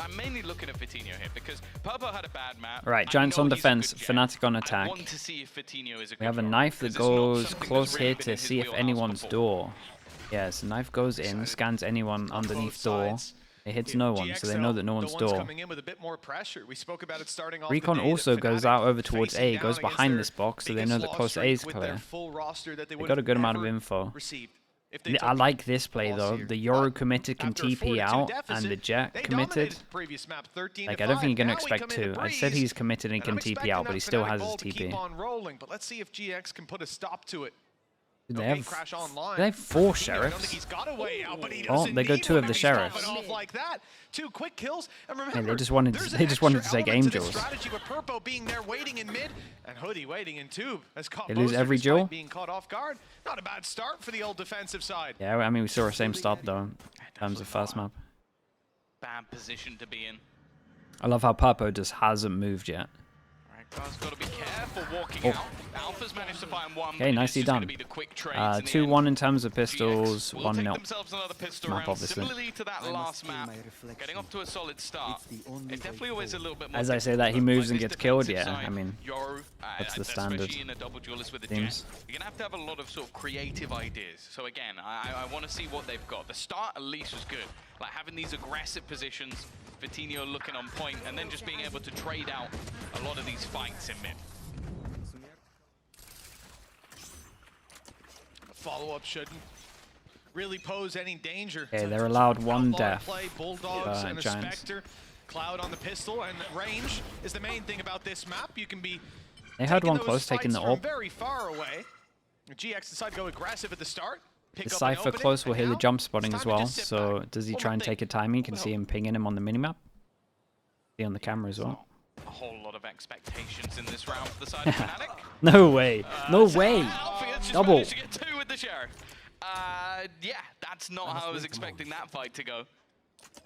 I'm mainly looking at Vitinho here because Purple had a bad map. Right, Giants on defense, Fnatic on attack. I want to see if Vitinho is a good We have a drawer, knife that because it's not goes something close that's really here been to in his see if wheelhouse anyone's before. door. Yes, knife goes in, scans anyone underneath door. It hits no one, so they know that no one's door. Coming in with a bit more pressure. We spoke about it starting off Recon the day also that goes Fnatic out over towards facing A, down goes against behind their this box, so they biggest know that loss close A streak is with their clear. full roster that they They got a good amount of never info. received if they I took like this play loss though. here. The Yoru But committed can after a TP 4-2 out, deficit, and the Jet they committed. dominated previous map 13 Like, to I don't think you're 5. gonna Now we expect come into 2. I said Breeze, he's committed and and can I'm TP expecting out, but that he still Fnatic has his ball to keep TP. on rolling, but let's see if GX can put a stop to it. They Okay, have crash online. 4 I don't think sheriffs. he's got a way out, but he Oh, doesn't they go need 2 one of the if he's dropping sheriffs. off like that. 2 quick kills, and Yeah, remember, they just wanted there's to an take extra Angels. element to this strategy with Purpo being there waiting in mid, and Hoodie waiting in tube. Has caught They lose Moser every despite duel. being caught off guard. Not a bad start for the old defensive side. Yeah, I mean we saw the same start though in terms of first map. Bad position to be in. I love how Purpo just hasn't moved yet. Guys, got to be careful walking out. Alpha's managed to find one. Okay, nicely done. 2-1 in terms of pistols, 1-0. Map, obviously. Similarly to that last map, getting off to a solid start. It's definitely always a little bit more As I say that, he moves and this gets killed. Yeah, defensive side, I mean, Yoru, that's the standard especially in a double duelist with a themes. Jet. You're gonna have a lot of sort of creative ideas. So again, I want to see what they've got. The start at least was good, like having these aggressive positions, Vitinho looking on point, and then just being able to trade out a lot of these fights in mid. Follow-up shouldn't really pose any danger. Okay, they're allowed 1 death. Play, Bulldogs and a Giants. Spectre. Cloud on the pistol, and range is the main thing about this map. You can be They had one those close, taking fights the from orb. very far away. GX decide to go aggressive at the start. The Pick up an Cypher opening, close will and hear the now jump spotting it's as time to well, just sit so back. does he One try more and thing. take a timing? You can see him pinging him on the minimap. See on the camera as well. A whole lot of expectations in this round for the side of Fnatic. No way! No way! Alfie has just Double! managed to get 2 with the Sheriff. Yeah, that's not how I was expecting that fight to go.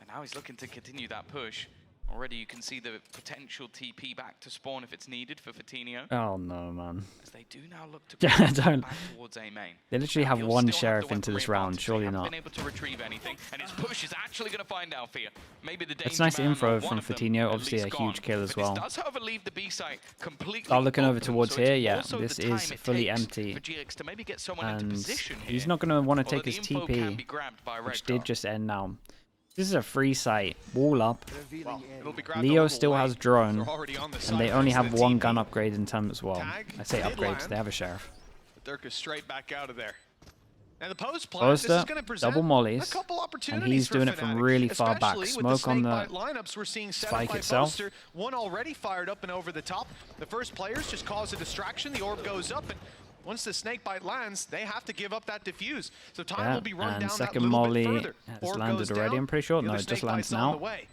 And now he's looking to continue that push. Already you can see the potential TP back to spawn if it's needed for Vitinho. Oh no, man. As they do now look to Yeah, don't. back towards A main. They literally Now, have he'll 1 still sheriff the into this weaponry round, advantage. surely They haven't not. been able to retrieve anything, and his push is actually going to find Alfia. Maybe the That's danger nice man or info one from of them Vitinho, at obviously a least huge gone. kill as But well. this does, however, leave the B site completely Start looking over open, towards so it's here, yeah, also this the time is it fully takes empty. for GX to maybe get someone into And position he's here, not going to want to although take the his info can TP, be grabbed by which Redguard. did just end now. This is a free site. Wall up. Well, it'll be grabbed Leo a little still late. has drone, They're already on the and side they only next to have the 1 TP. gun upgrade in terms as well. Tag I say did upgrades, land. they have a sheriff. Dirk is straight back out of there. And the post plant, this is Poster, going to present double mollies, a couple and opportunities he's for doing it from Fnatic, really far back. especially with Smoke on the snakebite lineups we're seeing set spike up by itself. Poster. One already fired up and over the top. The first players just cause a distraction. The orb goes up, and once the snakebite lands, they have to give up that diffuse. So time Yeah, will be run and down that second little molly bit further. has Orb landed goes already, down, I'm pretty sure. the No, other it just snakebite's lands on now. the way.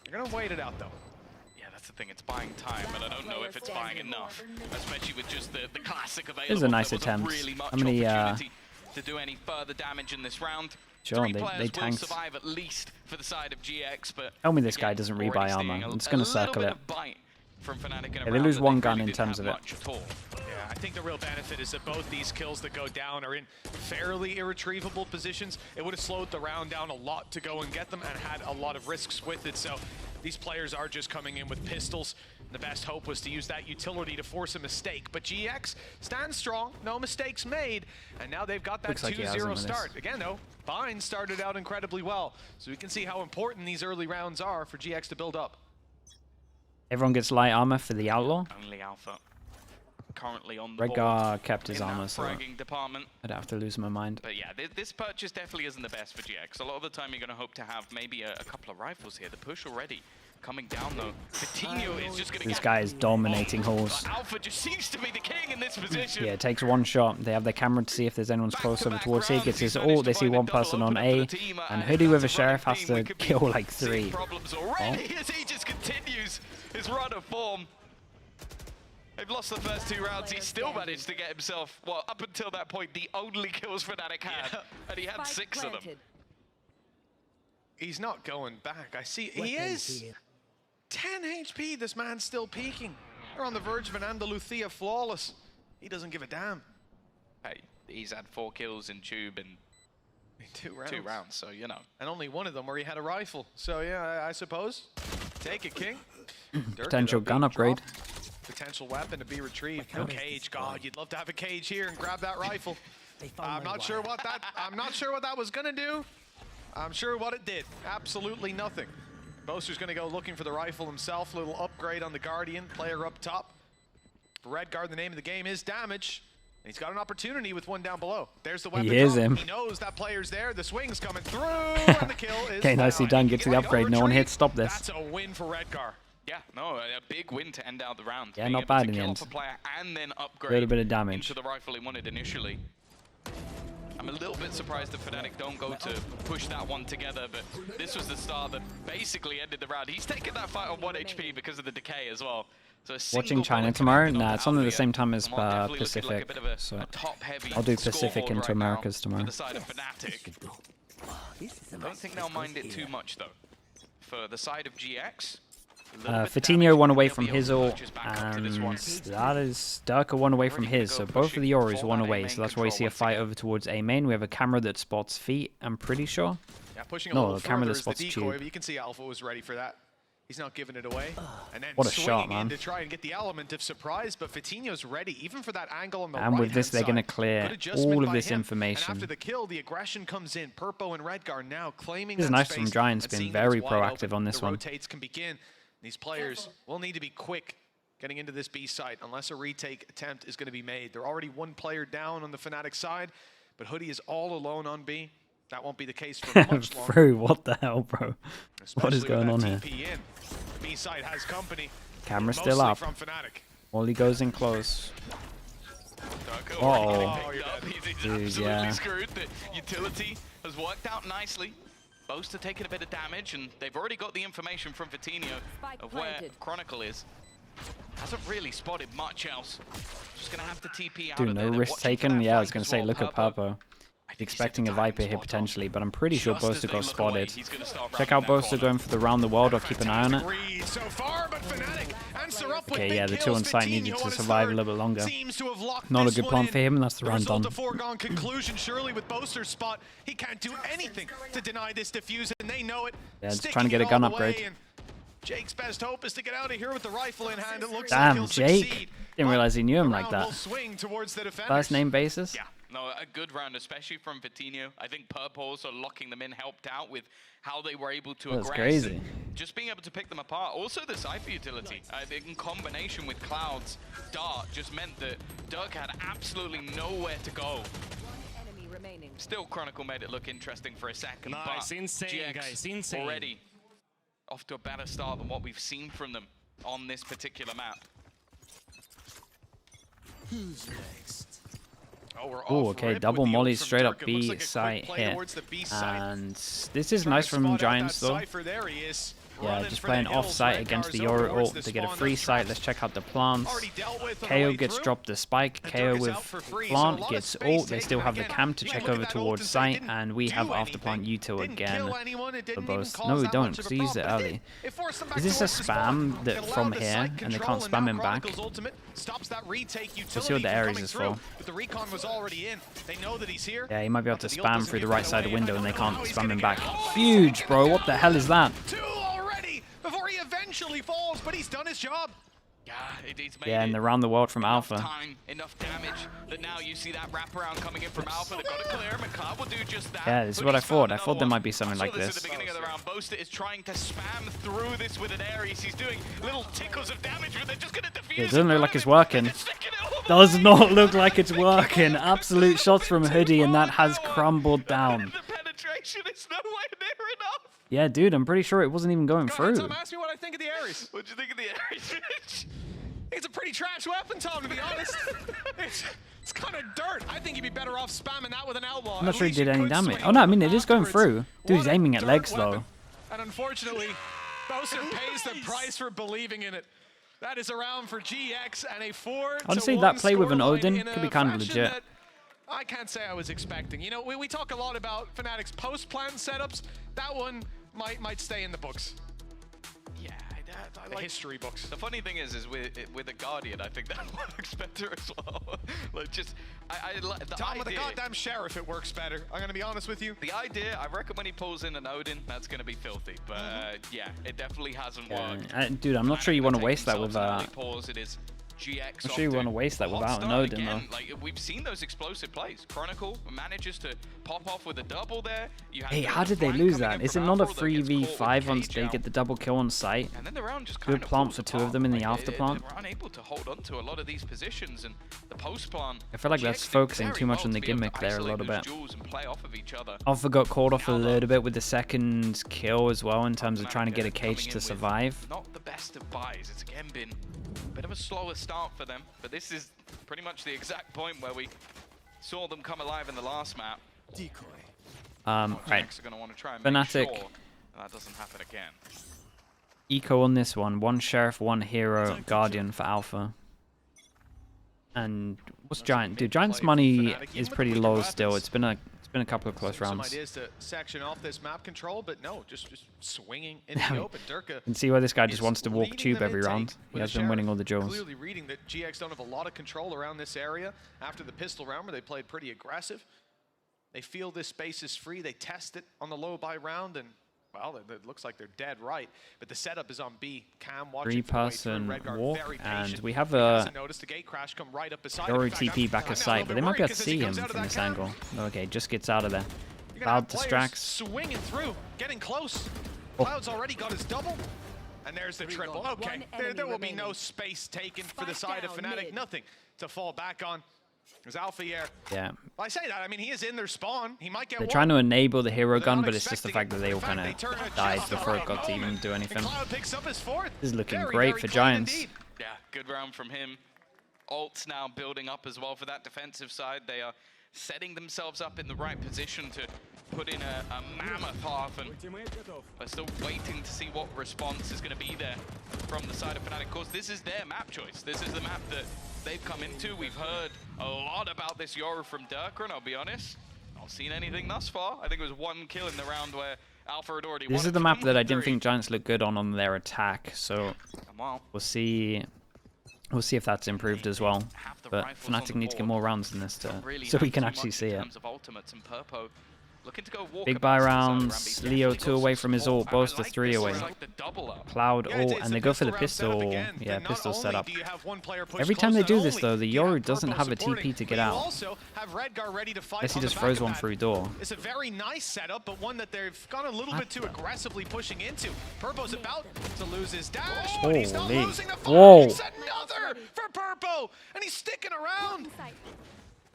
They're going to wait it out, though. Yeah, that's the thing, it's buying time, and I don't know if it's buying enough, especially with just the classic available. This is a nice There wasn't attempt. really much How many, opportunity to do any further damage in this round. Sure, 3 they players will tanked. survive at least for the side of GX, but Tell me this guy again, doesn't already rebuy seeing armor. a- I'm just going to a little circle bit it. of bite from Fnatic in a Yeah, they round lose that 1 really gun in didn't terms have of it. much at all. Yeah, I think the real benefit is that both these kills that go down are in fairly irretrievable positions. It would have slowed the round down a lot to go and get them and had a lot of risks with it. So these players are just coming in with pistols. The best hope was to use that utility to force a mistake. But GX stands strong, no mistakes made, and now they've got that Looks like he has him 2-0 with start. this. Again, though, Bind started out incredibly well. So we can see how important these early rounds are for GX to build up. Everyone gets light armor for the Outlaw. Only Alpha currently on the board Redguard kept his in that armor, so fragging department. I'd have to lose my mind. But yeah, this purchase definitely isn't the best for GX. A lot of the time you're going to hope to have maybe a couple of rifles here. The push already coming down though. Vitinho is just going to This get... guy is dominating halls. But Alpha just seems to be the king in this position. Yeah, it takes 1 shot. They have their camera to see if there's anyone's close over towards here. Gets his ult. They see 1 person on A. And Hoodie with a sheriff has to kill like 3. Problems already as he just continues his run of form. They've lost the first 2 rounds. He still managed to get himself, well, up until that point, the only kills Fnatic had. And he had 6 of them. He's not going back. I see. He is. 10 HP. This man's still peaking. They're on the verge of an Andalucia flawless. He doesn't give a damn. Hey, he's had 4 kills in Tube, and 2 rounds. 2 rounds, so you know. And only one of them where he had a rifle. So yeah, I suppose. Take it, King. Potential gun upgrade. Potential weapon to be retrieved. No cage. God, you'd love to have a cage here and grab that rifle. I'm not sure what that was gonna do. I'm sure what it did. Absolutely nothing. Boaster's gonna go looking for the rifle himself. Little upgrade on the Guardian. Player up top. For Redguard, the name of the game is damage. And he's got an opportunity with one down below. There's the weapon. He hears him. He knows that player's there. The swing's coming through, and the kill is Okay, nicely done. Get to the upgrade. No one here to stop this. That's a win for Redguard. Yeah, no, a big win to end out the round. Yeah, Being not able bad to in the kill end. off a player and then A upgrade little bit of damage. into the rifle he wanted initially. I'm a little bit surprised that Fnatic don't go to push that one together, but this was the start that basically ended the round. He's taken that fight on 1 HP because of the decay as well. So Watching China tomorrow? Nah, it's on at the same time as Pacific. So I'll do Pacific into Americas tomorrow. For the side of Fnatic. I don't think they'll mind it too much though. For the side of GX, Fatinho won away from his ult, and that is Durka won away from his, so both of the Yoris won away, so that's why we see a fight over towards A main. We have a camera that spots feet, I'm pretty sure. Yeah, pushing No, a camera that spots tube. You can see Alpha was ready for that. He's not giving it away. And then What a shot, man. in to try and get the element of surprise, but Fatinho's ready, even for that angle on the And with this, they're going to side. clear Good adjustment all of by this him. information. And after the kill, the aggression comes in. Purpo and Redguard now claiming This is that nice space from Giants, and been seeing that very it's wide proactive open. on this the one. Rotates can begin. These players will need to be quick getting into this B site unless a retake attempt is going to be made. They're already 1 player down on the Fnatic side, but Hoodie is all alone on B. That won't be the case for much longer. Through, what the hell, bro? What is going on here? B side has company. Camera still up. From Fnatic. Wally goes in close. Uh-oh. He's Dude, absolutely yeah. screwed. The utility has worked out nicely. Boaster taking a bit of damage, and they've already got the information from Fatinho of where Chronicle is. Hasn't really spotted much else. Just gonna have to TP out Dude, of no there. They're risk watching for taken. that Yeah, I was flank going as to say, well. look at Purpo. I think he's Expecting a set the Viper timing here spot on. potentially, but I'm pretty sure Just as Boaster they got look away, spotted. he's gonna start Check rounding out that Boaster corner. going for the round the world. I'll keep an eye on it. So far, but Fnatic answer up with Okay, big yeah, the 2 kills. on site Fatinho needed on to his survive a third. little bit longer. Seems to have locked Not a this good one plan in. for him. That's the round result done. a foregone conclusion. Surely with Boaster's spot, he can't do anything to deny this defuse, and they know it. Yeah, just Sticking trying to get it a gun all the way, upgrade. and Jake's best hope is to get out of here with the rifle in hand. It looks like Damn, he'll Jake. succeed. Didn't realize he knew him The like round that. will swing towards the defenders. First name basis? Yeah, no, a good round, especially from Fatinho. I think Purple also locking them in helped out with how they were able to That's aggress. crazy. And just being able to pick them apart. Also the Cypher utility, I think in combination with Cloud's dart just meant that Dirk had absolutely nowhere to go. Still, Chronicle made it look interesting for a second, Nice, but insane, GX guys, insane. already off to a better start than what we've seen from them on this particular map. Who's next? Oh, we're Oh, off okay, rip double with the molly ult from straight up Dirk. It looks B like a quick site play here. towards the B site. And this is Trying nice to from spot out Giants that though. Cypher. There he is. Yeah, Running just for playing the hills. off-site against the Redguard's over Yoru towards ult the to get a spawn. free Those site. traps Let's check out the plants. already dealt with on the KO way gets through. dropped the spike. And KO Dirk is with out for free, so a plant lot of gets space ult. They taken. still have the Again, cam to you check look at over that ult towards and say, site, didn't and we do have after plant anything. Uto Didn't again. kill anyone, it didn't for even both. cause No, we that don't, much of because a they used it problem, but early. it forced them back Is this a towards the spawn. spam that It allowed from the here, site and they control, can't and spam now him back? Chronicle's ultimate stops that retake We'll see what utility the from Ares coming is through, for. but the recon was already in. They know that he's here. Yeah, he might be able to But the ult spam doesn't through the give right that side of away. window, I and they don't know can't how he's spam gonna him get back. out. Huge, bro. What the hell is that? 2 already before he eventually falls, but he's done his job. Yeah, he's made Yeah, and it. the round the world from Enough Alpha. time, enough damage that now you see that wraparound coming in from Alpha. They've got to clear him, and Cloud will do just that. Yeah, this is what I thought. I thought there might be something like this. this. At the beginning of the round, Boaster is trying to spam through this with an Ares. He's doing little tickles of damage, but they're just going to defuse It doesn't look like it's in front of working. him. They're sticking it all the Does way. not look like it's working. Absolute shots from Hoodie, and that has crumbled down. The penetration is nowhere near enough. Yeah, dude, I'm pretty sure it wasn't even going Go ahead, through. Tom, ask me what I think of the Ares. What do you think of the Ares? It's a pretty trash weapon, Tom, to be honest. It's kind of dirt. I think you'd be better off spamming that with an outlaw. I'm not At sure he least you did any could damage. swing Oh, no, I it mean, it is going afterwards. through. Dude, he's What a aiming at dirt legs, weapon. though. And unfortunately, Boaster pays the price for believing in it. That is a round for GX and a 4-1 Honestly, that play with an scoreline Odin in could be a kind of fashion legit. that I can't say I was expecting. You know, we talk a lot about Fnatic's post-plan setups. That one might stay in the books. Yeah, Yeah, The history books. The funny thing is with a Guardian, I think that works better as well. Like just, I like the Tom, with idea. a goddamn Sheriff, it works better. I'm gonna be honest with you. The idea, I reckon when he pulls in an Odin, that's gonna be filthy. But yeah, it definitely hasn't worked. Dude, I'm not sure you want to waste that with pause. It is GX. I'm sure you want to waste that without an Odin though. Like we've seen those explosive plays. Chronicle manages to pop off with a double there. Hey, how did they lose that? Is it not a 3v5 once they get the double kill on site? And then the round just Good plant for 2 of them in the after plant. They were unable to hold on to a lot of these positions, and the post plant. I feel like that's focusing too much on the gimmick there a little bit. Alpha got called off a little bit with the second kill as well in terms of trying to get a cage to survive. Not the best of buys. It's again been a bit of a slower start for them, but this is pretty much the exact point where we saw them come alive in the last map. Decoy. Right. Are going to want to try and Fnatic. make sure that doesn't happen again. Eco on this one. 1 Sheriff, 1 Hero, Guardian for Alpha. And what's Giant? Dude, Giant's money is pretty low still. It's been a couple of close rounds. Some ideas to section off this map control, but no, just swinging into the open. Durka. You can see why this guy just wants to walk tube every round. He has been winning all the duels. Clearly reading that GX don't have a lot of control around this area after the pistol round where they played pretty aggressive. They feel this space is free. They test it on the low buy round, and well, it looks like they're dead right. But the setup is on B. Cam watching 3-person walk, and we have a Yoru TP back at site, but they might be able to see him from this angle. Okay, just gets out of there. Cloud distracts. Swinging through, getting close. Oh. Cloud's already got his double. And there's the triple. Okay, there will be no space taken for the side of Fnatic. Nothing to fall back on. There's Alpha here. Yeah. Well, I say that, I mean, he is in their spawn. He might get They're one. trying to enable the hero gun, but it's just the fact that they all kind of died before it got to even do anything. Cloud picks up his fourth. This is looking Very, great very for clean Giants. indeed. Yeah, good round from him. Ult's now building up as well for that defensive side. They are setting themselves up in the right position to put in a mammoth half, and we're still waiting to see what response is going to be there from the side of Fnatic. Of course, this is their map choice. This is the map that they've come into. We've heard a lot about this Yoru from Durka, and I'll be honest, not seen anything thus far. I think it was 1 kill in the round where Alpha had already won. This is the map that I didn't think Giants looked good on their attack, so we'll see. We'll see if that's improved as well. But Fnatic need to get more rounds than this so we can actually see it. Big buy rounds, Leo 2 away from his ult, Boaster 3 away. Cloud ult, and they go for the pistol. Yeah, pistol setup. Every time they do this though, the Yoru doesn't have a TP to get out. Guess he just throws one through door. It's a very nice setup, but one that they've gone a little bit too aggressively pushing into. Purpo's about to lose his dash, but he's not losing the fight. Whoa. It's another for Purpo, and he's sticking around.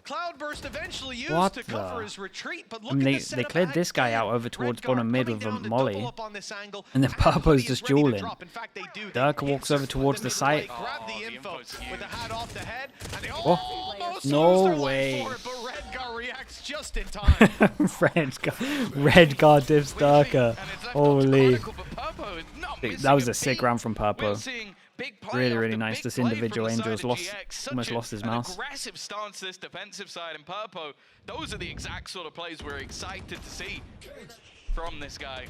Cloudburst eventually used to cover his retreat, but look at the they cleared this guy out over towards bottom mid with a molly, and then and Purpo's just dueling. In fact, they do. Durka walks over towards the site. Grab the info with the hat off the head, and they Oh, almost no lose their way. life for it, but Redgar reacts just in time. Redgar divs Durka. Holy. That was a sick round from Purpo. Really, really nice. This individual Angel's almost lost his mouse. Aggressive stance this defensive side, and Purpo, those are the exact sort of plays we're excited to see from this guy.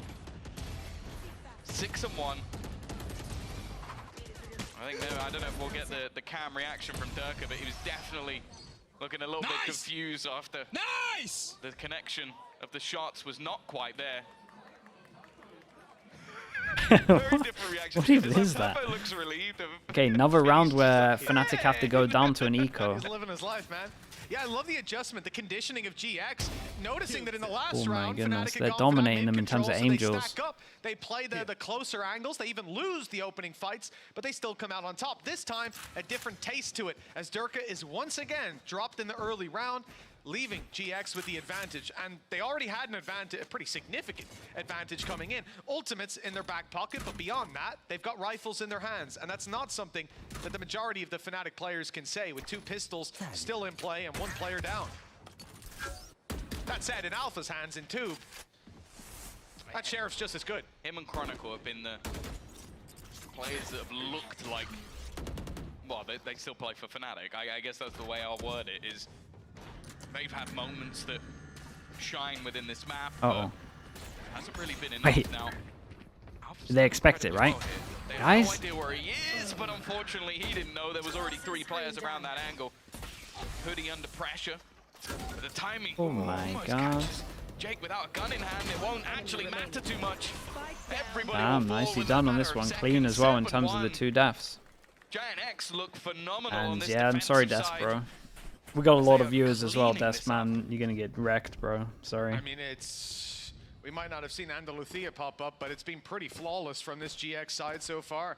6-1. I think I don't know if we'll get the cam reaction from Durka, but he was definitely looking a little bit confused after the connection of the shots was not quite there. Very different reaction. What even is that? Looks relieved of Okay, another round where Fnatic have to go down to an eco. He's living his life, man. Yeah, I love the adjustment, the conditioning of GX. Noticing that in the last Oh my round, goodness, Fnatic they're had gone for that dominating them in mid-control, terms of so they Angels. stack up. They play the closer angles. They even lose the opening fights, but they still come out on top. This time, a different taste to it, as Durka is once again dropped in the early round, leaving GX with the advantage. And they already had an advantage, a pretty significant advantage coming in. Ultimates in their back pocket, but beyond that, they've got rifles in their hands. And that's not something that the majority of the Fnatic players can say, with 2 pistols still in play and 1 player down. That said, in Alpha's hands in Tube, that Sheriff's just as good. Him and Chronicle have been the players that have looked like, well, they still play for Fnatic. I guess that's the way I'll word it, is they've had moments that shine within this map, but hasn't really been enough now. They expect it, right? have no Guys. idea where he is, but unfortunately he didn't know there was already 3 players around that angle. Hoodie under pressure. But the timing. Oh my almost God. catches Jake without a gun in hand. It won't actually matter too much. Everybody Damn, will fall nicely within a done on matter this of one. seconds. Clean as well in terms of the 7-1. 2 deaths. Giant X look phenomenal on And this yeah, I'm sorry, defensive Des, side. bro. We got a lot of They are viewers as well, cleaning Des, this up. man. You're gonna get wrecked, bro. Sorry. I mean, we might not have seen Andalucia pop up, but it's been pretty flawless from this GX side so far.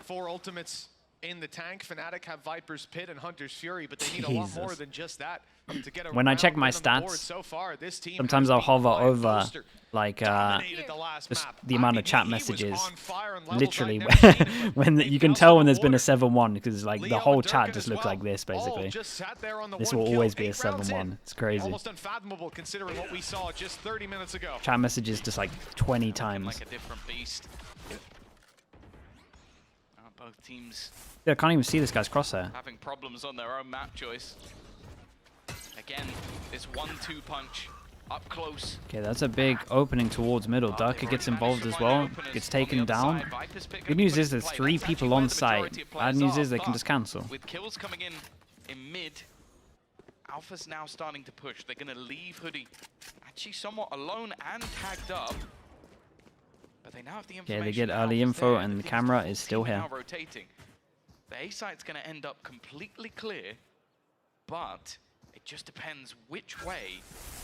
4 ultimates in the tank. Fnatic have Viper's Pit and Hunter's Fury, but they need a lot more Jesus. than just that to get a When I check round my win on the board. stats, So far, this team sometimes has I'll been hover flying over poster. like Dominated the last just map. the I amount mean, of chat he was messages. on fire on levels Literally, I'd never seen him, but when they you can also tell when got there's been a order. 7-1 because like the Leo whole and chat Dirk just as looks well. like this All basically. just sat there on the This one will kill, always be a 8 rounds 7-1. in. It's crazy. Almost unfathomable considering what we saw just 30 minutes ago. Chat messages just like 20 Looking times. like a different beast. Both teams Yeah, I can't even see this guy's crosshair. having problems on their own map choice. Again, this 1-2 punch up close. Okay, that's a big opening towards middle. Durka gets involved as well. Gets taken down. Good news is there's 3 people on site. Bad news is they can just cancel. With kills coming in mid, Alpha's now starting to push. They're going to leave Hoodie actually somewhat alone and tagged up. But they now have the information. Okay, they get that early Alpha's info there. and the team's camera full is still team here. now rotating. The A site's going to end up completely clear, but it just depends which way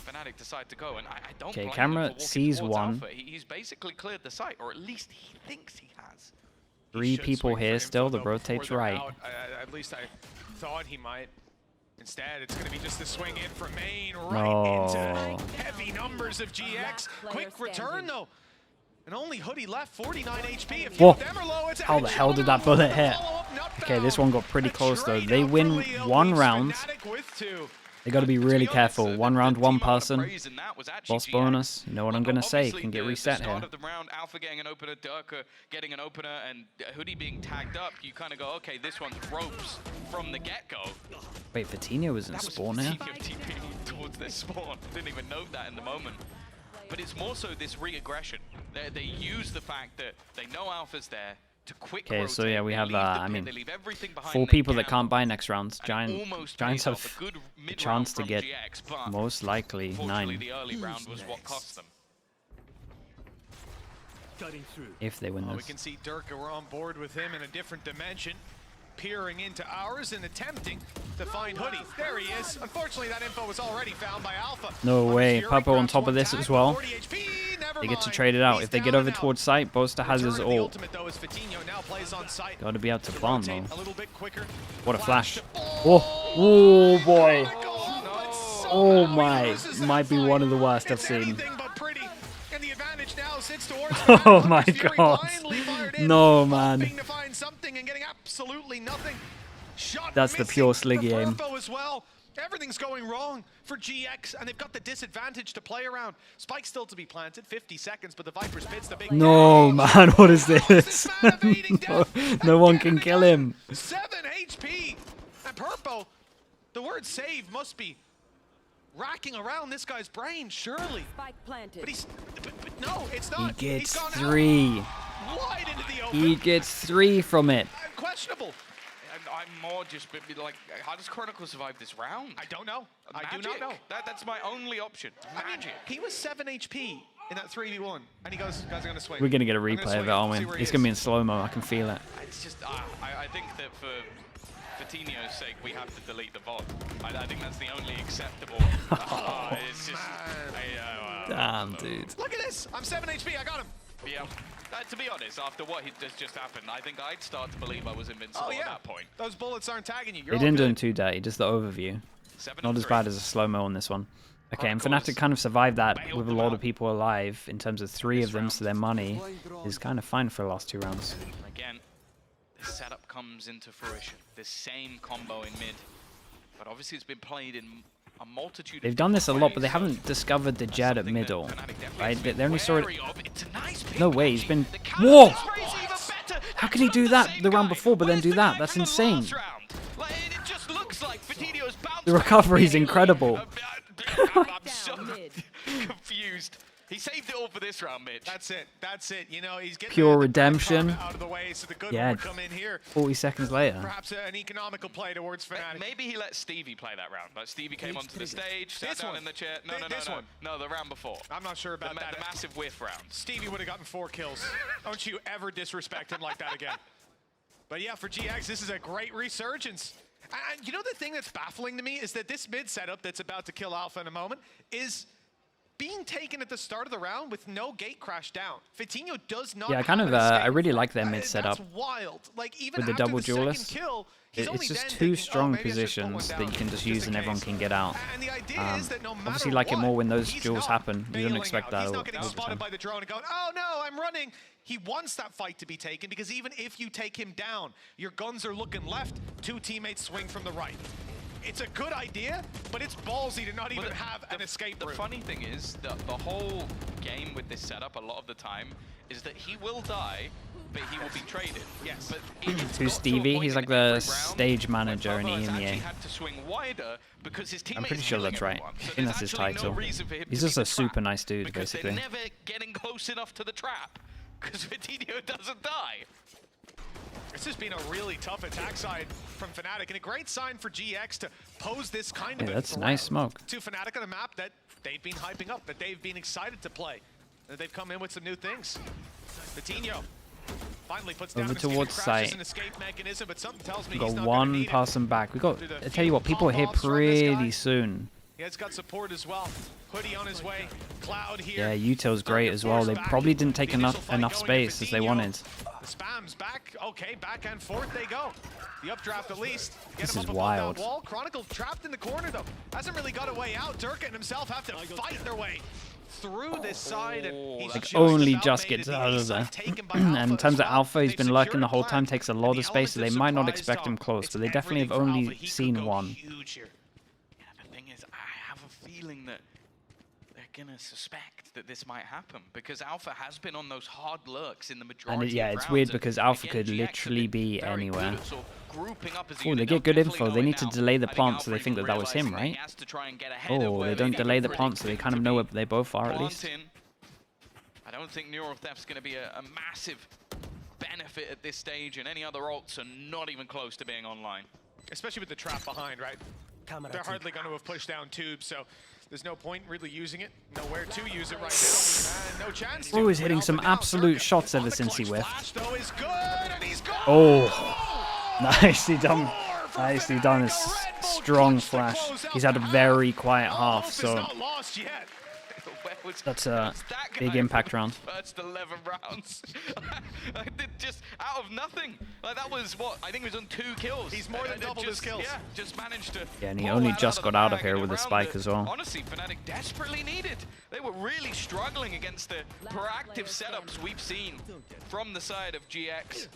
Fnatic decide to go. And I don't Okay, blame them camera for walking sees towards one. Alpha. He's basically cleared the site, or at least he thinks he has. 3 should people swing for here info, still. The though, before rotate's they're right. out. At least I thought he might. Instead, it's going to be just a swing in from main right into heavy numbers of GX. Quick return, though. And only Hoodie left, 49 HP. If Whoa. them are low, it's How the hell did that bullet hit? Okay, this one got pretty close though. They win 1 round. They got to be really careful. 1 round, 1 person. Boss bonus. You know what I'm going to say. Can get reset here. Of the round, Alpha getting an opener, Durka getting an opener, and Hoodie being tagged up, you kind of go, okay, this one's ropes from the get-go. Wait, Vitinho was in spawn here? TPing towards their spawn. Didn't even note that in the moment. But it's more so this re-aggression. They use the fact that they know Alpha's there to quick Okay, so rotate. yeah, we They have, leave the I pit, mean, they leave everything behind 4 they people that can, can't buy next round. and it almost Giants pays off have a good a mid-round chance to from get GX, but most likely unfortunately 9 the early round was what cost them. Cutting through. if they win We this. can see Durka, we're on board with him in a different dimension. Peering into ours and attempting to find Hoodie. There he is. Unfortunately, that info was already found by Alpha. No way. Fury Purple on grabs top of one this tag as well. 40 HP, never They get to mind. trade it out. He's If they get down over and out. towards site, Boaster has his Return of the ult. ultimate, though, as Vitinho now plays on site. Got to be out to To bomb rotate though. a little bit quicker. What a flash. to- Oh, oh boy. Oh, Oh somehow my. he loses that Might be fight. one of the worst I've It's seen. anything but pretty. And the advantage now sits towards Oh Fnatic. my Hunter's Fury God. blindly fired in, No, man. hoping to find something and getting absolutely nothing. Shot That's the missing pure for Sliggy aim. Purpo as well. Everything's going wrong for GX, and they've got the disadvantage to play around. Spike still to be planted, 50 seconds, but the Viper's Pit's the big No, man. What is this? This man evading no, death no one again can and kill again. him. 7 HP. And Purpo, the word save must be racking around this guy's brain, surely. Spike planted. But he's, but no, it's He not. gets He's gone 3. out wide into the open. He gets 3 from it. Questionable. I'm more just like, how does Chronicle survive this round? I don't know. I do not Magic. know. That's my only option. I mean, Magic. he was 7 HP in that 3v1, and he goes, guys, I'm going to swing. We're going to get a I'm gonna replay of swing, it, aren't see we? where he It's going to be in is. slow-mo. I can feel it. It's just, I think that for Tinio's sake, we have to delete the VOD. I think that's the only acceptable. It's just, Damn, dude. Look at this. I'm 7 HP. I got him. yeah. To be honest, after what just happened, I think I'd start to believe I was invincible Oh, yeah. at that point. Those bullets aren't tagging you. You're They all didn't do good. him too dirty, just the overview. 7 Not and as 3. bad as a slow-mo on this one. Okay, and Chronicles Fnatic kind of survived that bailed with a them lot out. of people alive in terms of 3 This of them, round. so their money is kind of fine for the last 2 rounds. Again, the setup comes into fruition. The same combo in mid, but obviously it's been played in a multitude. They've of done this a different lot, but they ways, so haven't discovered the that's Jet at something that middle, Fnatic definitely right? has They been only saw it. wary of. It's a nice pick, No but way, he's actually been. the counter Whoa! sprays even better. How That's can he not do the that same the round guy. before, but then Where's do the that? guy That's from the insane. last round? Like, it just looks like Vitinio's bounce The back recovery is immediately. incredible. I'm so Down mid. confused. He's saved it all for this round, Mitch. That's it. That's it. You know, he's getting Pure the redemption. out of the way, so the good Yeah. one would come in here. 40 seconds later. Perhaps an economical play towards Fnatic. Maybe he let Stevie play that round. Like Stevie came onto the stage, sat This down one. in the chair. This one. No, the round before. I'm not sure about that. The massive whiff round. Stevie would have gotten 4 kills. Don't you ever disrespect him like that again. But yeah, for GX, this is a great resurgence. And you know the thing that's baffling to me is that this mid setup that's about to kill Alpha in a moment is being taken at the start of the round with no gate crash down. Fnatic does not. Yeah, I really like their mid setup. That's wild. Like even with the after double the second duelist. kill, he's only It's just then two thinking, strong maybe I should put one positions down, that you can just just use in and everyone case. can get out. And the idea is that no matter Obviously like it more when those he's duels not happen. You don't bailing expect out. that He's all not getting the spotted time. by the drone and going, oh no, I'm running. He wants that fight to be taken because even if you take him down, your guns are looking left, 2 teammates swing from the right. It's a good idea, but it's ballsy to not even have an escape route. The funny thing is that the whole game with this setup, a lot of the time, is that he will die, but he will be traded. Yes. But it's got to Who's a Stevie? point He's in like the every round stage manager where in Bubba has EMEA. actually had to swing wider because his I'm teammates pretty sure killing that's right. everyone. I So think there's that's his actually no title. reason for him He's to just be a the super trap nice dude, because basically. they're never getting close enough to the trap because Fnatic doesn't die. This has been a really tough attack side from Fnatic, and a great sign for GX to pose this kind of Yeah, a that's threat nice smoke. to Fnatic on a map that they've been hyping up, that they've been excited to play, that they've come in with some new things. Vitinho finally puts down Over the speed and towards crashes site. an escape mechanism, but something tells me We he's got not gonna one need it. person back. We got. Through the I tell you what, people few hit pop-offs from this guy. pretty soon. Yeah, it's got support as well. Hoodie on his way. Cloud here. Yeah, Util's great as well. They probably didn't take The initial enough fight going to space as they Vitinho. wanted. The spam's back. Okay, back and forth they go. The updraft at least. Get This him is up above wild. that wall. Chronicle trapped in the corner though. Hasn't really got a way out. Durka and himself have to fight their way through this side, and he's Like just only about just made gets it. The out A of there. side taken by And Alpha in terms as of well. Alpha, he's They've been lurking secured the whole plant, time, takes a and lot the of space, so they element might of not surprise, expect him Tom, close, it's but they definitely have everything for only Alpha. He could seen go one. huge here. Yeah, the thing is, I have a feeling that they're gonna suspect that this might happen because Alpha has been on those hard lurks in the majority yeah, of it's rounds, weird and because Alpha again, could GX have literally been be very good anywhere. at sort of grouping up as a Oh, unit. they They'll get good definitely info. know They it need to now. delay the I think plant, so they Alpha think even that was him, realizing that right? he has to try and get ahead of Oh, where they don't delay the predicted plant, so they him kind of to know be. where they both are at Plant least. in. I don't think Neural Theft's going to be a massive benefit at this stage, and any other ults are not even close to being online. Especially with the trap behind, right? They're hardly going to have pushed down tubes, so there's no point really using it. Nowhere to use it right now. And no chance to. Oh, he's hitting Alpha some now. absolute Durka shots on ever the since he clutch whiffed. flash, though, is good, and he's gone. Oh, nicely done. Nicely done. A strong flash. He's had a very quiet half, Hope is so not lost yet. that's a big impact round. First 11 rounds. I did just out of nothing. Like that was what I think he was on 2 kills. He's more than And doubled his just, kills. Yeah, just managed to. Yeah, and he pull only that just out got the out of bag here in with a round spike that, as well. Honestly, Fnatic desperately needed. They were really struggling against the proactive setups we've seen from the side of GX.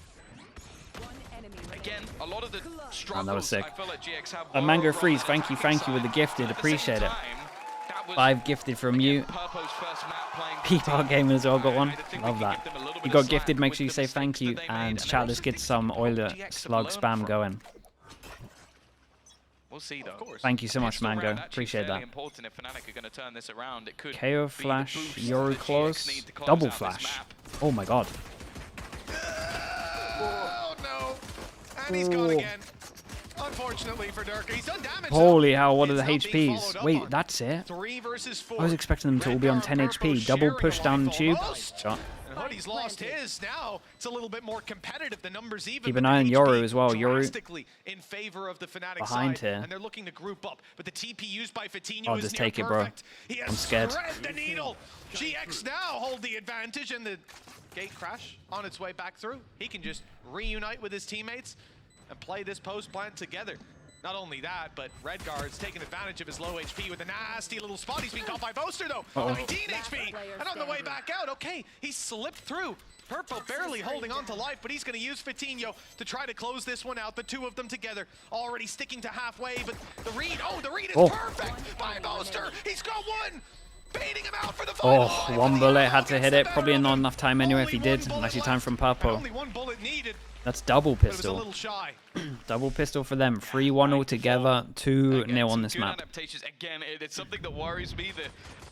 Again, a lot of the struggles sick. I feel like GX have. Mango were Freeze, on the thank you attacking with the side. gifted, At the appreciate same it. time, that was 5 gifted from you. Purpo's first map playing Peacock Gaming as well got one. I think we Love can that. give them a little You bit got of gifted, slack make with sure you the say thank mistakes you. that they made, And I chat, also let's get think some GX Oiler have slug learned spam from. going. We'll see though. Thank you so much, Pistol Mango. round actually Appreciate fairly that. important if Fnatic are going to turn this around. It could KO be the flash, boost Yoru that GX close, need to close double out this flash. map. Oh my god. Oh no! And he's gone again. Unfortunately for Durka, he's done damage. Holy hell, what are the It's not being HPs? followed up Wait, on. that's it? 3 versus 4. I was expecting them to all be on 10 HP. Double push down the tube. Shot. And Hoodie's lost his. Now it's a little bit more competitive. The numbers even. Keep an eye on HP Yoru as well. Yoru drastically in favor of the Fnatic behind side, here. and they're looking to group up. But the TP used by Vitinho I'll is just near take it, bro. perfect. He has I'm scared. thread the needle. GX now hold the advantage, and the gate crash on its way back through. He can just reunite with his teammates and play this post plant together. Not only that, but Redguard's taking advantage of his low HP with a nasty little spot. He's being caught by Boaster though. 19 HP, and on the way back out, okay, he slipped through. Purple barely holding on to life, but he's going to use Vitinho to try to close this one out. The two of them together, already sticking to halfway, but the read is perfect by Boaster. He's got one. Baiting him out for the final. Oh, one bullet had to hit it. Probably not enough time anyway if he did. Nicely time from Purple. Only one bullet needed. That's double But it was a pistol. little shy. Double pistol for them. 3-1 altogether. 2-0 on this Good map. adaptations. Again, it's something that worries me that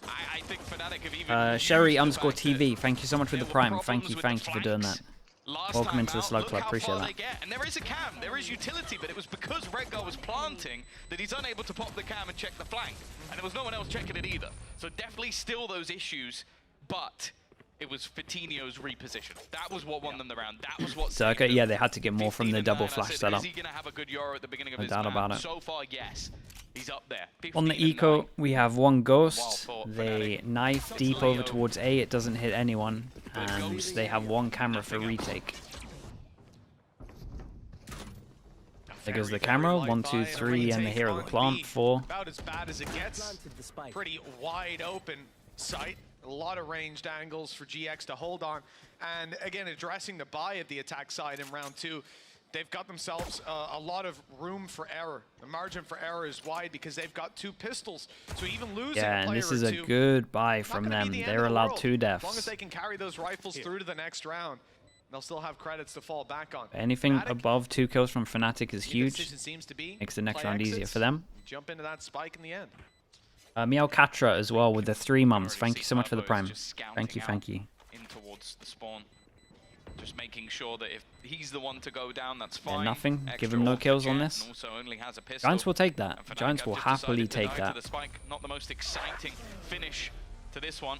I think Fnatic have even Sherry used the _ fact that TV. Thank you so much for the there were prime. Thank problems you with the for doing that. flanks. Last Welcome time into the out, Slug look Club, how appreciate far that. they get. And there is a cam, there is utility, but it was because Redgar was planting that he's unable to pop the cam and check the flank. And there was no one else checking it either. So definitely still those issues, but it was Fitinio's reposition. That was what won them the round. That was what saved Durka, them. yeah, they had to get more from the 15 double and 9. I flash said, setup. Is he going to have a good Euro at the beginning of No his doubt map? about it. So far, yes. He's up there. On the 15 and eco, 9. we have one Ghost. Well thought, They Fnatic. knife deep over towards A. It doesn't hit anyone. And they have one camera for retake. There goes the camera. 1, 2, 3, and the hero the plant. 4. About as bad as it gets. Planted the spike. Pretty wide open sight. A lot of ranged angles for GX to hold on. And again, addressing the buy of the attack side in round 2, they've got themselves a lot of room for error. The margin for error is wide because they've got 2 pistols. So even losing Yeah, a and player this is or a 2, good buy not from gonna be them. the end They're of the allowed world. 2 As long as deaths. they can carry those rifles through to the next round, they'll still have credits to fall back on. Anything Fnatic, above 2 kills from Fnatic is the huge. decision seems to be Makes the next play round easier exits, for them. jump into that spike in the end. Meow Katra as well with the 3 mums. Already Thank you see so much for the Purpo is prime. just scouting Thank you, out thank you. in towards the spawn. Just making sure that if he's the one to go down, that's fine. nothing. Give Extra him no off the kills on jet, this. and also only has a pistol. Giants will take that. And Fnatic Giants have will just happily decided to take dive to that. the spike. Not the most exciting finish to this one,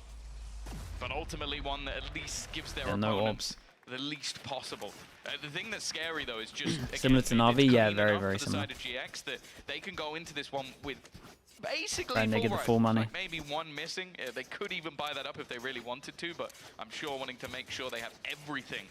but ultimately one that at least gives their Yeah, no opponents the least possible. The thing that's scary though is just again, Similar to it's Na'Vi, yeah, clean very, enough very for the similar. side of GX that they can go into this one with basically And they get the full rifles, money. like maybe one missing. They could even buy that up if they really wanted to, but I'm sure wanting to make sure they have everything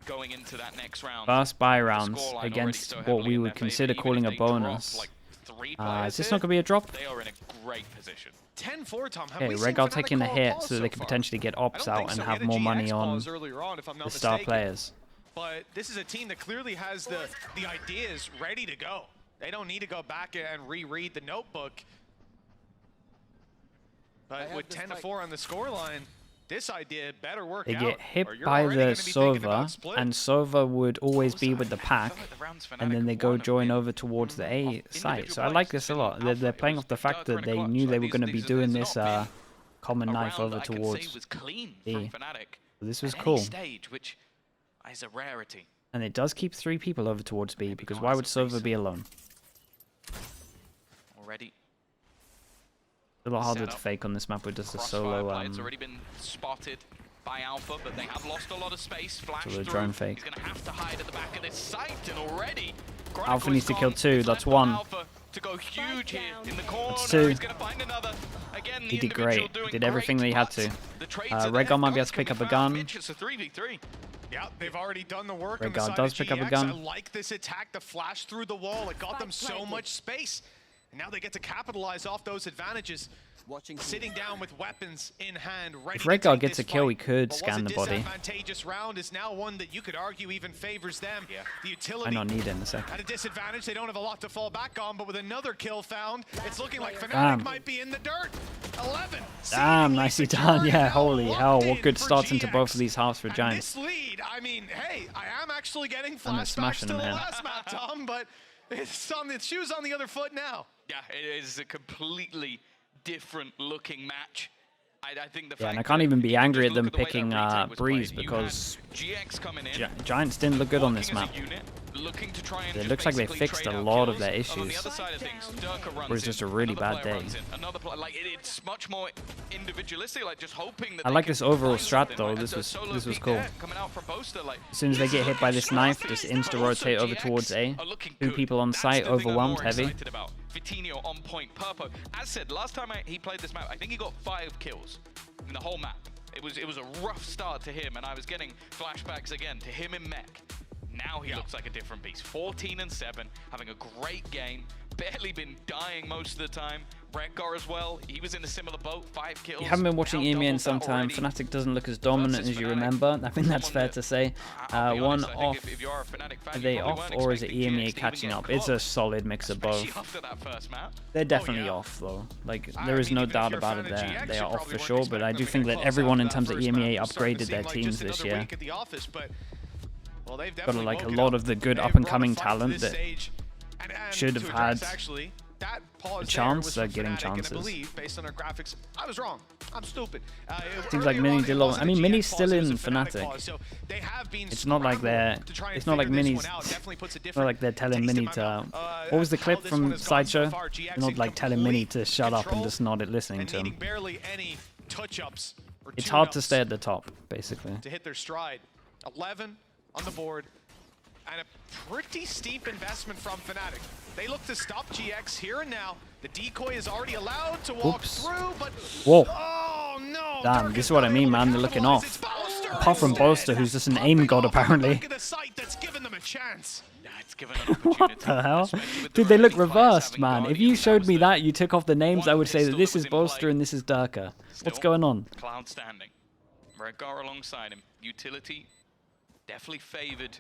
going into that next round. First buy The rounds scoreline already against so what heavily we in would their favor, consider even calling if a they drop, bonus. like, 3 Is players this here, not going to be a drop? they are in a great position. 10-4, Tom. Have Okay, we seen Regal Fnatic taking a call hit pause so they so can far? potentially get I ops don't out think and so. have We had a more GX money on pause earlier on, if I'm not the star mistaken. players. But this is a team that clearly has the ideas ready to go. They don't need to go back and reread the notebook. But with 10-4 on the scoreline, this idea better work They out. get hit or you're by already the gonna be thinking Sova, about split. and Sova would always be with the I pack, feel like the rounds and then Fnatic they go won have join been over towards the A site. individual So I like plays. this a It's lot. been They're alpha. playing It off the was fact Durka that and they Clutch. knew they Like, were going to be it's doing not this been common a knife round over that I can say towards was clean B. from Fnatic This was at cool. any stage, which is a rarity. And it does keep 3 people over towards B, because why not would as a Sova reason. be alone? Already A lot harder Set to up. fake on this map with just a Crossfire solo play. It's already been spotted by Alpha, but they have lost a lot of space. Flash Sort of through. drone fake. He's going to have to hide at the back of this site, and already Alpha needs to kill Chronicle's 2, gone. It's that's left 1. Alpha to go huge here in the corner. That's 2. He's going to find another. Again, the He did individual great. doing Did everything that he had great, to. but the trades are Regal there. might be able Guns to pick can up be a found. gun. Mitch, it's a 3v3. Yeah, they've already done the work on the Regal side does of pick up a GX. gun. I like this attack, the flash through the wall. It got them so much space. And now they get to capitalize off those advantages. Watching Sitting down with weapons in hand, ready If to Regal take gets this a kill, fight. he could What scan was the a body. disadvantageous round is now one that you could argue even favors them. Yeah. The I utility not need it in a sec. at a disadvantage. They don't have a lot to fall back on, but with another kill found, it's looking like Fnatic Damn. might be in the dirt. 11. Damn, seemingly nicely secure done. and Yeah, now holy locked hell. in What good for starts into both of GX. these halves for And Giants. this lead, I mean, hey, I am actually getting And they're flashbacks smashing to the them here. last map, Tom, but it's on the shoes on the other foot now. Yeah, it is a completely different looking match. I think the Yeah, fact and I can't that even if be you angry just at them look the way picking that retake was Breeze played, you because had GX coming in, Giants didn't look good on this working as map. a unit, looking to try and It just looks like they basically fixed trade a out lot of kills. their And on the issues. other side of things, Durka runs Or it's in, just a really another bad player day. runs in, another player, like it's much more individualistic, like just hoping that I they like can this overall find strat something, though. like, This a was solo this was peek cool. there, coming out from Boaster, like, As soon as they get hit by this knife, just but insta also rotate over GX towards A. are looking 2 good. people on That's site, the thing I'm overwhelmed, more heavy. excited about. Vitinho on point, Purpo. As said, last time he played this map, I think he got 5 kills in the whole map. It was a rough start to him, and I was getting flashbacks again to him in mech. Now he looks like a different beast. 14 and 7, having a great game, barely been dying most of the time, Redgar as well, he was in a similar boat, 5 kills. You haven't been watching now EMEA in doubled some that time. already. Fnatic doesn't look as dominant as you remember. I think that's fair to say. I'll be One honest, I think off. if you are a Fnatic fan, Are you they probably off, weren't or is it expecting GX to EMEA even catching get up? It's a close, solid mix of especially both. after that first map. They're definitely yeah. off though. Like I there is mean, no even if doubt you're a about fan it. of There, GX, they you are off probably for weren't sure. But expecting I them do to think get that close everyone in after terms that of first map. EMEA We're starting to upgraded seem their like teams just this another year. week at the office, but, well, they've Got definitely like a woken lot up. of the good They've up and brought a coming fight to talent this that stage. And should to have address, had actually, that pause a chance there at was getting from Fnatic, and chances. I believe, based on our graphics, I was wrong. I'm stupid. Seems like Earlier Mini on, did it a lot. wasn't I mean, a Mini's GX still pause, it was in a Fnatic Fnatic. pause, so they have been It's not like they're. to try and It's not like figure this Mini's. one out. Definitely puts a It's not different like they're telling taste in Mini my to. mouth. What was the How clip this one from has gone so Sideshow? far, GX They're not in like telling Mini to complete shut up and control just not listening and to needing him. barely any touch-ups or It's hard to tune-ups stay at the top, basically. to hit their stride. 11 on the board, and a pretty steep investment from Fnatic. They look to stop GX here and now. The decoy is already allowed to walk Oops. through, but Whoa. oh no! Damn, this is what I mean, man. They're looking off. Apart from Boaster, Boaster, who's just an aim god, apparently. Back of the site that's given them a chance. Yeah, it's given an opportunity. The hell? especially with the Dude, they look remaining players reversed, having man. If Guardians, you showed was me the that, you took off the names, I one would say that pistol this that is was in Boaster play. and this is Durka. What's Still, going on? Cloud standing. Redgar alongside him. Utility definitely favored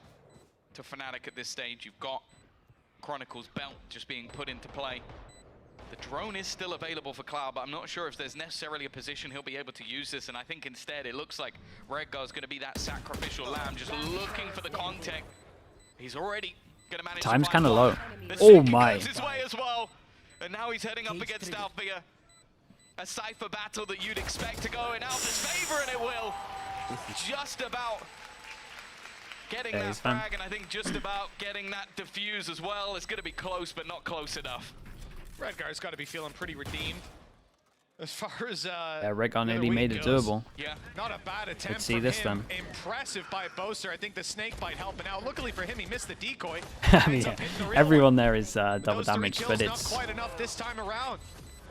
to Fnatic at this stage. You've got Chronicle's belt just being put into play. The drone is still available for Cloud, but I'm not sure if there's necessarily a position he'll be able to use this, and I think instead it looks like Redgar's going to be that sacrificial lamb, just looking for the contact. He's already going to manage Time's to kind of find low. one. The Oh second my. goes his way as well, and now he's heading up against Althea. A Cypher battle that you'd expect to go in Alpha's favor, and it will. Just about getting Yeah, that he's fine. frag, and I think just about getting that defuse as well. It's going to be close, but not close enough. Redgar's got to be feeling pretty redeemed. As far as Yeah, Redgar the other nearly week made it goes. doable. Yeah. Not a bad attempt see from this him. then. Impressive by Boaster. I think the snake bite helping out. Luckily for him, he missed the decoy. I mean, Ends up hitting the real everyone one. there is But double those 3 damage, kills but not it's. quite enough this time around.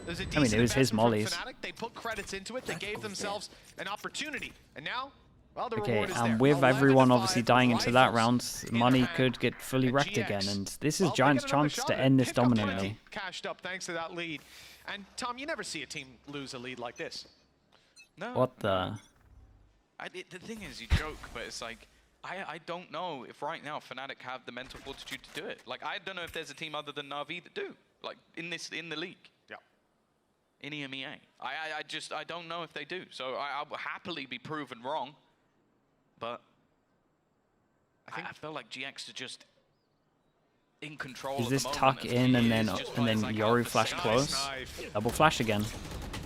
There's a it decent was his investment from mollies. Fnatic. They put credits into it. They gave themselves an opportunity. And now, well, the Okay, reward is there. and with 11 everyone to obviously 5 dying into that rifles round, in money hand. could get fully And wrecked GX, again, and this is well, they Giant's get another chance shot to at end it. this Pick up plenty. dominantly. Cashed up thanks to that lead. And Tom, you never see a team lose a lead like this. No. What the? The thing is, you joke, but it's like, I don't know if right now Fnatic have the mental fortitude to do it. Like, I don't know if there's a team other than Na'Vi that do. Like, in the league. Yeah. In EMEA. I don't know if they do. So I will happily be proven wrong. But I feel like GX are just in control Is at this the moment. tuck in and then Just plays like Yori Alpha flash Saint. close? knife. Double flash again.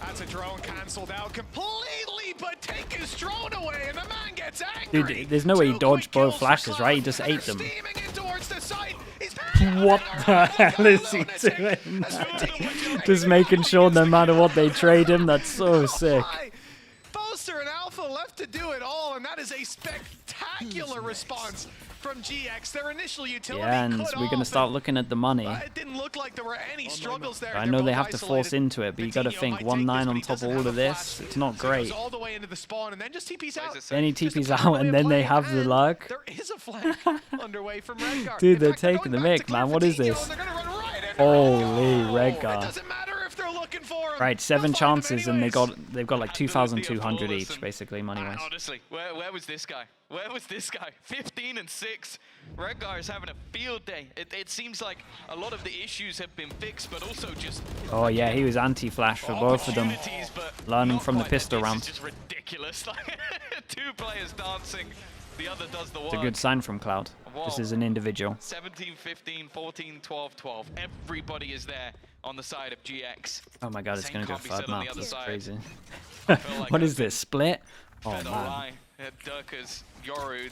That's a drone cancelled out completely, but take his drone away, and the man gets angry. Dude, there's no way he 2 dodged quick both kills for flashes, Cloud, right? He just and ate they're them. steaming in towards the site. He's What the hell is he doing? Just making sure no matter what they trade him, that's so sick. Boaster and Alpha left to do it all, and that is a spectacular response from GX. Their initial utility Yeah, and cut we're going to off, start and looking at the money. it didn't look like there were any struggles there. I They're know they both have to force isolated. into it, but you got to Coutinho think might 1-9 take this, but on he top of doesn't all have of a this. flash. It's not So he goes great. all the way into the spawn and then just TP's out. Plays it Then he Just a TP's clever out, way and of then they playing, have the and luck. There is a flank underway from Redgar. Dude, In they're fact, they're taking going the back mic, to man. What is Coutinho, this? and they're gonna run right into Holy Redgar. It Redgar. doesn't matter if they're looking for him. Right, 7 They'll find him chances, and anyways. they've got like Absolutely 2,200 flawless, each, and basically, money-wise. Honestly, where was this guy? Where was this guy? 15 and 6. Redgar is having a field day. It seems like a lot of the issues have been fixed, but also just Oh yeah, he was anti-flash for both of them. opportunities, but Learning not from the quite. pistol This round. is just ridiculous. Like, 2 players dancing, the other does the work. It's a good sign from Cloud. This is an individual. 17, 15, 14, 12, 12. Everybody is there on the side of GX. Oh my god, it's Same going to go can't be third said on map. the other That's side. crazy. feel like What I've is this, split? Oh Fed a man. lie. Durka's Yoru,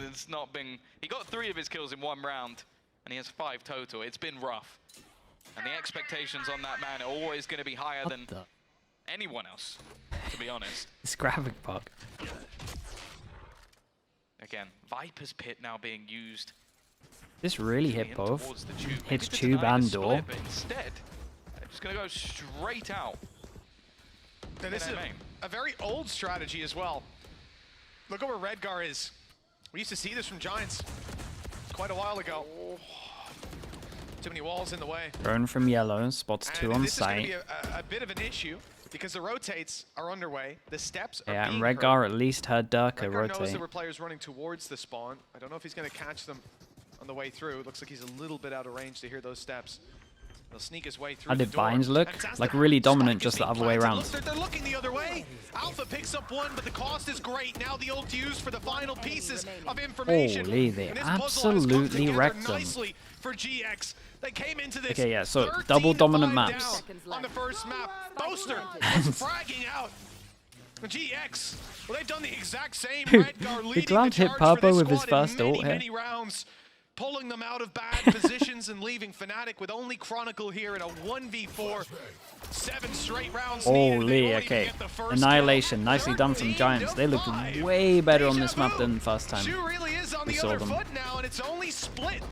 it's not been... He got 3 of his kills in 1 round, and he has 5 total. It's been rough. And the expectations on that man are always going to be higher What than the? anyone else, to be honest. This graphic bug. Again, Viper's Pit now being used. This really hit in both. towards the tube. Maybe Hits to tube deny the and split, door. But instead, they're just going to go straight out. And this is Main. a very old strategy as well. Look at where Redgar is. We used to see this from Giants quite a while ago. Too many walls in the way. Drone from yellow, spots 2 on This is going to site. be a bit of an issue because the rotates are underway. The steps are Yeah, being and Redgar at least heard Durka Redgar knows rotate. there were players running towards the spawn. I don't know if he's going to catch them on the way through. It looks like he's a little bit out of range to hear those steps. He'll sneak his way through How the did door. Vines look? Fantastic. Like really dominant, Spike just is the being other way planted. around. Looks like they're looking the other way. Alpha picks up one, but the cost is great. Now the ult used for the final pieces of information. Holy, they And this puzzle has come absolutely together wrecked them. nicely for GX. They came into this Okay, yeah, so 13 double to dominant 5 maps. down on the first map. Boaster was fragging out. GX, well, they've done the exact same. Redgar leading Glad the hit charge Purple for this with his squad in first many, ult here. many rounds, pulling them out of bad positions and leaving Fnatic with only Chronicle here in a 1v4. 7 straight rounds needed. They Holy, won't even okay. get the first Annihilation, kill. nicely done from 13 Giants. to They looked 5. way better on this Deja map vu. than the first time Shoe really is on we the saw other them. foot now, and it's only split.